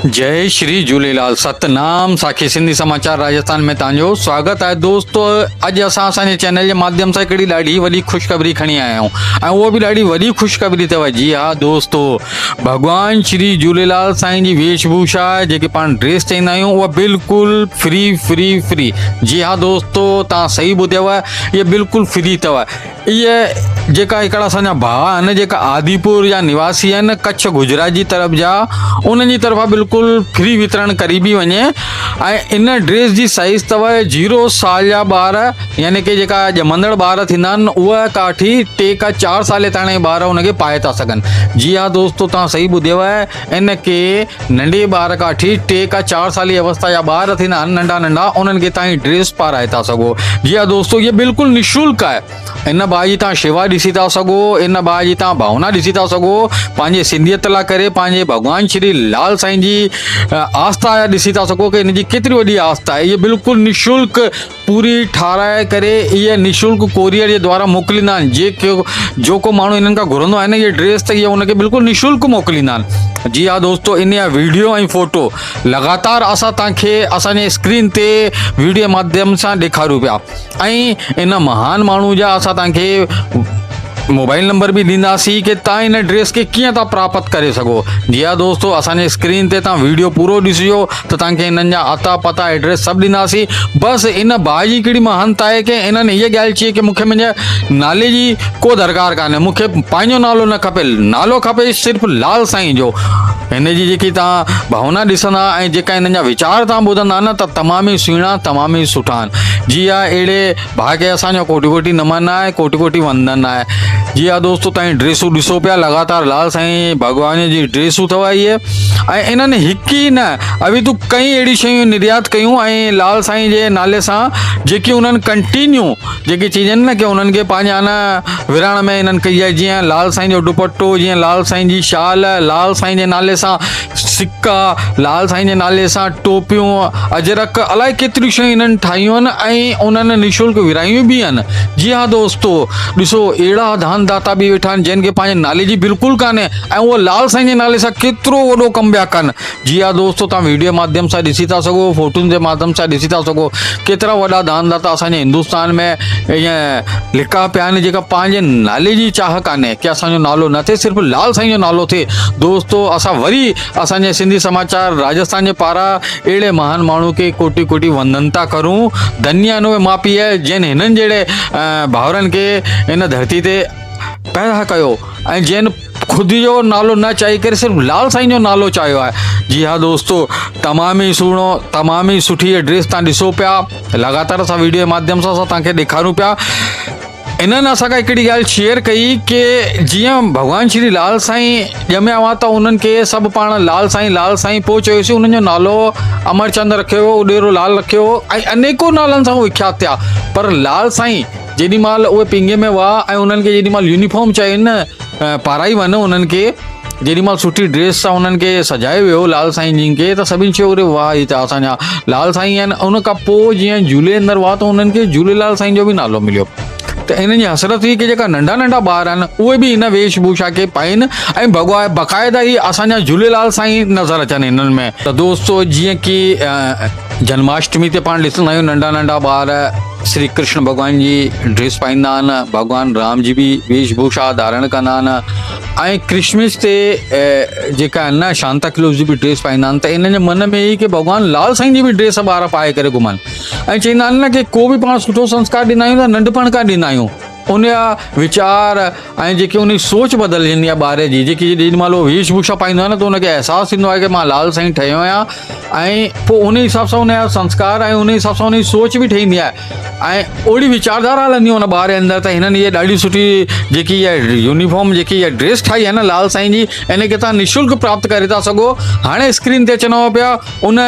जय श्री झूलेलाल। सतनाम साखी सिंधी समाचार राजस्थान में तव्हांजो स्वागत है। दोस्तों अॼु असां असांजे चैनल जे माध्यम सां हिकिड़ी ॾाढी वॾी ख़ुशख़बरी खणी आया आहियूं ऐं उहा बि ॾाढी वॾी ख़ुशख़बरी अथव। जी हा दोस्तों, भॻवान श्री झूलेलाल साईं जी वेशभूषा जेके पाण ड्रेस चईंदा आहियूं उहा बिल्कुलु फ्री। जी हा दोस्तों, तव्हां सही ॿुधियव, इहा बिल्कुलु फ्री अथव। इहे जेका हिकिड़ा असांजा भाउ आहिनि जेका आदिपुर जा निवासी आहिनि कच्छ गुजरात जी तरफ़ जा, उन्हनि जी तरफ़ां बिल्कुलु फ्री वितरण करी बि वञे। ऐं इन ड्रेस जी साइज़ अथव 0 साल जा ॿार, यानी कि जेका ॼमंदड़ ॿार थींदा आहिनि उहा काठी 3 खां 4 साल ताईं ॿार उनखे पाए था सघनि। जी हा दोस्तों, तव्हां सही ॿुधियव, इन खे नंढे ॿार काठी 3 खां 4 साल जी अवस्था जा ॿार थींदा आहिनि नंढा उन्हनि खे तव्हां ड्रेस पाराए था सघो। जी हा दोस्तों, इहा बिल्कुलु निःशुल्क आहे। इन भाउ जी तव्हां शेवा ॾिसी था सघो, इन भाउ जी तव्हां भावना ॾिसी था सघो, पंहिंजे सिंधियत लाइ करे पंहिंजे भॻवान श्री लाल साईं जी आस्था ॾिसी था सघो कि हिन जी केतिरी वॾी आस्था आहे। इहे बिल्कुलु निःशुल्क पूरी ठाराए करे इहे निःशुल्क कोरियर जे द्वारा मोकिलींदा आहिनि। जो को माण्हू इन्हनि खां घुरंदो आहे न इहे ड्रेस, त इहे उनखे बिल्कुलु निःशुल्क मोकिलींदा आहिनि। जी हा दोस्तों, इन जा वीडियो ऐं फ़ोटो लगातार असां तव्हांखे असांजे स्क्रीन ते वीडियो माध्यम सां ॾेखारियूं पिया ऐं इन महान माण्हू जा असां तव्हांखे मोबाइल नंबर भी ॾींदासीं कि तव्हां इन ड्रेस खे कीअं था प्राप्त करे सघो। जी हा दोस्तों, असांजे स्क्रीन ते तव्हां वीडियो पूरो ॾिसिजो त तव्हांखे इन्हनि जा अता पता एड्रेस सभु ॾींदासीं। बसि इन भाउ जी कहिड़ी महानता आहे कि इन्हनि हीअ ॻाल्हि चई कि मूंखे मुंहिंजे नाले जी को दरकार कान्हे, मूंखे पंहिंजो नालो न खपे, नालो खपे सिर्फ़ु लाल साईं जो। हिन जी जेकी तव्हां भावना ॾिसंदा ऐं जेका हिननि जा वीचार तव्हां ॿुधंदा न, त तमामु ई सुहिणा तमामु ई सुठा आहिनि। जी हा, अहिड़े भाउ खे असांजो कोटि कोटि नमन आहे, कोटि कोटि वंदन आहे। जी हा दोस्तों, तव्हां ड्रेसूं ॾिसो पिया, लगातार लाल साईं भॻवान जी ड्रेसूं अथव इहे। ऐं इन्हनि हिकु ई न अभी तूं कई अहिड़ी शयूं निर्यात कयूं ऐं लाल साईं जे नाले सां जेकी उन्हनि कंटिन्यू जेकी चीज़ आहिनि न कि उन्हनि खे पंहिंजा न विराण में इन्हनि कई आहे। जीअं लाल साईं जो दुपट्टो, जीअं लाल साईं जी शाल, लाल साईं जे नाले सां सिक्का, लाल साईं जे नाले सां टोपियूं, अजरक, अलाए केतिरियूं शयूं इन्हनि ठाहियूं आहिनि ऐं उन्हनि निःशुल्क विरायूं बि आहिनि। जी हा दोस्तों, ॾिसो अहिड़ा दान दाता बि वेठा आहिनि जिन खे पंहिंजे नाले जी बिल्कुलु कान्हे ऐं उहो लाल साईं जे नाले सां केतिरो वॾो कमु पिया कनि। जी हा दोस्तों, तव्हां वीडियो माध्यम सां ॾिसी था सघो, फोटुनि जे माध्यम सां ॾिसी था सघो केतिरा वॾा दान दाता असांजे हिंदुस्तान में ईअं लिका पिया आहिनि जेका पंहिंजे नाले जी चाह कान्हे कि असांजो नालो न थिए, सिर्फ़ु लाल साईं जो नालो थिए। दोस्तों असां वरी असांजे सिंधी समाचार राजस्थान जे पारां अहिड़े महान माण्हू खे कोटि कोटि वंदन था करूं। धन्य आहिनि उहे माउ पीउ जिन हिननि जहिड़े भाउरनि खे हिन धरती ते पैदा कयो ऐं जिन ख़ुदि जो नालो न चाही करे सिर्फ़ु लाल साईं जो नालो चाहियो आहे। जी हा दोस्तों, तमामु ई सुहिणो, तमामु ई सुठी ड्रेस तव्हां ॾिसो पिया। लगातार असां वीडियो जे माध्यम सां तव्हांखे ॾेखारूं पिया। इन्हनि असांखां हिकिड़ी ॻाल्हि शेयर कई कि जीअं भॻवान श्री लाल साईं ॼमिया हुआ त उन्हनि खे सभु पाण लाल साईं पोइ चयोसीं। उन्हनि जो नालो अमरचंद रखियो, उॾेरो लाल रखियो ऐं अनेको नालनि सां उहे विख्यात थिया। पर लाल साईं जेॾी महिल उहे पिंगे में हुआ ऐं उन्हनि खे जेॾी महिल यूनिफॉर्म चयो न पाराई वञ, उन्हनि खे जेॾी महिल सुठी ड्रेस सां उन्हनि खे सजायो वियो लाल साईं जी खे, त सभिनी चयो अरे वाह ही त असांजा लाल साईं आहिनि। उन खां पोइ जीअं झूले अंदर हुआ त उन्हनि खे झूलेलाल साईं जो बि नालो मिलियो। त इन्हनि जी हसरत हुई कि जेका नंढा ॿार आहिनि उहे बि हिन वेशभूषा खे पाइनि ऐं बाक़ाइदा ई असांजा झूलेलाल साईं नज़र अचनि हिननि में। त दोस्तों जीअं कि जन्माष्टमी ते पाण ॾिसंदा आहियूं नंढा ॿार श्री कृष्ण भॻवान जी ड्रेस पाईंदा आहिनि, भॻवान राम जी बि वेशभूषा धारण कंदा आहिनि ऐं क्रिसमस ते जेका आहिनि न शांता क्लॉज जी बि ड्रेस पाईंदा आहिनि। त इन्हनि जे मन में ई कि भॻवान लाल साईं जी बि ड्रेस ॿार पाए करे घुमनि ऐं चवंदा आहिनि न कि को बि पाण सुठो संस्कार ॾींदा आहियूं त नंढपण खां ॾींदा आहियूं। उन जा वीचार ऐं जेकी उन जी सोच बदिलजंदी आहे ॿार जी, जेकी जेॾी महिल उहो वेशभूषा पाईंदो आहे न त उनखे अहसासु थींदो आहे कि मां लाल साईं ठहियो आहियां ऐं पोइ उन हिसाब सां उन जा संस्कार ऐं उन हिसाब सां उन जी सोच बि ठहींदी आहे ऐं ओड़ी वीचारधारा हलंदी आहे उन ॿार जे अंदरि। त हिननि इहा ॾाढी सुठी जेकी इहा यूनिफॉर्म जेकी इहा ड्रेस ठाही आहे न लाल साईं जी, इन खे तव्हां निःशुल्क प्राप्त करे था सघो। हाणे स्क्रीन ते अचनि पिया उन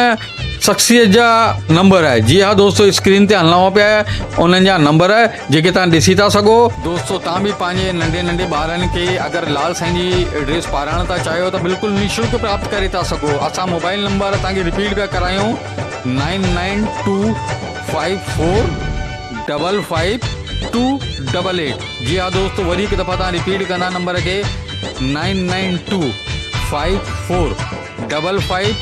शख़्सियत जा नंबर आहे। जी हा दोस्तों, स्क्रीन ते हलणो पिया उन्हनि जा नंबर जेके तव्हां ॾिसी था सघो। दोस्तों तव्हां बि पंहिंजे नंढे ॿारनि खे अगरि लाल साईं जी ड्रेस पाराइण था चाहियो त बिल्कुलु निःशुल्क प्राप्त करे था सघो। असां मोबाइल नंबर तव्हांखे रिपीट पिया करायूं 992554552288। जी हा दोस्तों, वरी हिकु दफ़ा तव्हां रिपीट कंदा नंबर खे 992554552288।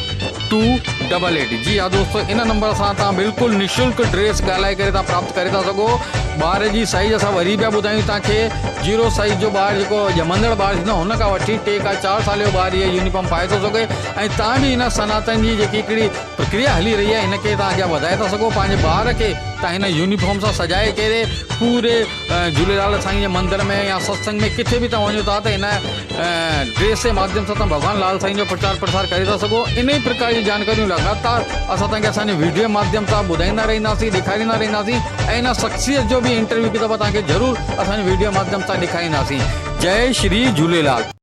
8288। जी हाँ दोस्तों, इन नंबर सां तव्हां बिल्कुलु निशुल्क ड्रेस ॻाल्हाए करे तव्हां प्राप्त करे था सघो। ॿार जी साइज़ असां वरी पिया ॿुधायूं तव्हांखे, 0 साइज़ जो ॿारु जेको ॼमंदड़ ॿारु थींदो हुन खां वठी 3 खां 4 साल जो ॿारु इहा यूनिफॉर्म पाए थो सघे। ऐं तव्हां बि हिन सनातन जी जेकी हिकिड़ी प्रक्रिया हली रही आहे हिनखे तव्हां अॻियां वधाए था सघो। पंहिंजे ॿार खे तव्हां हिन यूनिफॉर्म सां सजाए करे पूरे झूलेलाल साईं जे मंदर में या सत्संग में किथे बि तव्हां वञो था त हिन ड्रेस जे माध्यम सां तव्हां भॻवान लाल साईं जो प्रचार प्रसार करे था सघो। इन ई प्रकार जी जानकारियूं लगातार असां तव्हांखे असांजे वीडियो जे माध्यम सां ॿुधाईंदा रहंदासीं, ॾेखारींदा रहंदासीं ऐं हिन शख़्सियत जो बि इंटरव्यू बि दफ़ा तव्हांखे ज़रूरु असांजे वीडियो जे माध्यम सां ॾेखारींदासीं। जय श्री झूलेलाल।